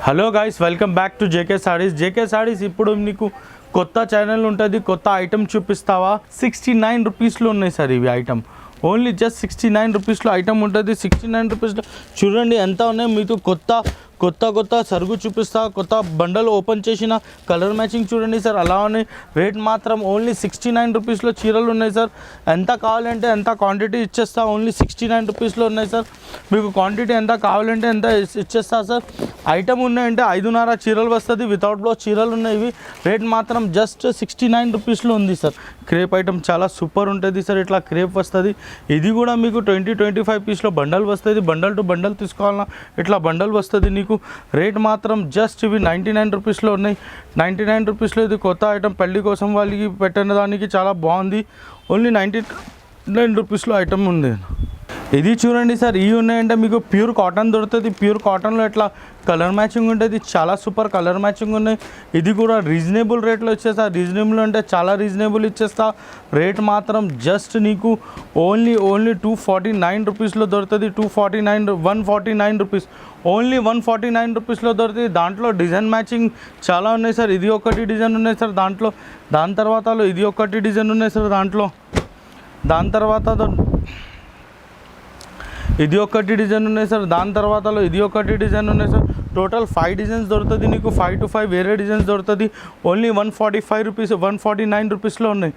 Hello guys, welcome back to JK saris. JK saris ఇప్పుడు నీకు కొత్త ఛానల్ ఉంటుంది, కొత్త ఐటమ్ చూపిస్తావా? 69 రూపీస్లో ఉన్నాయి సార్ ఇవి ఐటమ్. ఓన్లీ జస్ట్ 69 రూపీస్లో ఐటమ్ ఉంటుంది. 69 రూపీస్లో చూడండి ఎంత ఉన్నాయి. మీకు కొత్త సరుకు చూపిస్తా. కొత్త బండల్ ఓపెన్ చేసిన కలర్ మ్యాచింగ్ చూడండి సార్. అలా ఉన్నాయి. రేట్ మాత్రం ఓన్లీ 69 రూపీస్లో చీరలు ఉన్నాయి సార్. ఎంత కావాలంటే ఎంత క్వాంటిటీ ఇచ్చేస్తా. ఓన్లీ 69 రూపీస్లో ఉన్నాయి సార్. మీకు క్వాంటిటీ ఎంత కావాలంటే ఎంత ఇచ్చేస్తా సార్. ఐటమ్ ఉన్నాయంటే 5.5 చీరలు వస్తుంది. వితౌట్ బ్లౌజ్ చీరలు ఉన్నాయి. రేట్ మాత్రం జస్ట్ 69 రూపీస్లో ఉంది సార్. క్రేప్ ఐటమ్ చాలా సూపర్ ఉంటుంది సార్. ఇట్లా క్రేప్ వస్తుంది. ఇది కూడా మీకు 20-25 పీస్లో బండల్ వస్తుంది. బండల్ టు బండల్ తీసుకోవాలన్నా ఇట్లా బండల్ వస్తుంది నీకు. రేట్ మాత్రం జస్ట్ ఇవి 99 రూపీస్లో ఉన్నాయి. 99 రూపీస్లో ఇది కొత్త ఐటమ్. పెళ్లి కోసం వాళ్ళకి పెట్టిన దానికి చాలా బాగుంది. ఓన్లీ 99 రూపీస్లో ఐటమ్ ఉంది. ఇది చూడండి సార్. ఇవి ఉన్నాయంటే మీకు ప్యూర్ కాటన్ దొరుకుతుంది. ప్యూర్ కాటన్లో ఇట్లా కలర్ మ్యాచింగ్ ఉంటుంది. చాలా సూపర్ కలర్ మ్యాచింగ్ ఉన్నాయి. ఇది కూడా రీజనబుల్ రేట్లో ఇచ్చేస్తా. రీజనబుల్ అంటే చాలా రీజనబుల్ ఇచ్చేస్తా. రేట్ మాత్రం జస్ట్ నీకు ఓన్లీ 249 రూపీస్లో దొరుకుతుంది. 149 రూపీస్. ఓన్లీ 149 రూపీస్లో దొరుకుతుంది. దాంట్లో డిజైన్ మ్యాచింగ్ చాలా ఉన్నాయి సార్. ఇది ఒకటి డిజైన్ ఉన్నాయి సార్ దాంట్లో. దాని తర్వాత ఇది ఒకటి డిజైన్ ఉన్నాయి సార్ దాంట్లో. దాని తర్వాత ఇది ఒకటి డిజైన్ ఉన్నాయి సార్. దాని తర్వాత ఇది ఒకటి డిజైన్ ఉన్నాయి సార్. టోటల్ 5 డిజైన్స్ దొరుకుతుంది నీకు. 5 to 5 వేరే డిజైన్స్ దొరుకుతుంది. ఓన్లీ 149 రూపీస్లో ఉన్నాయి.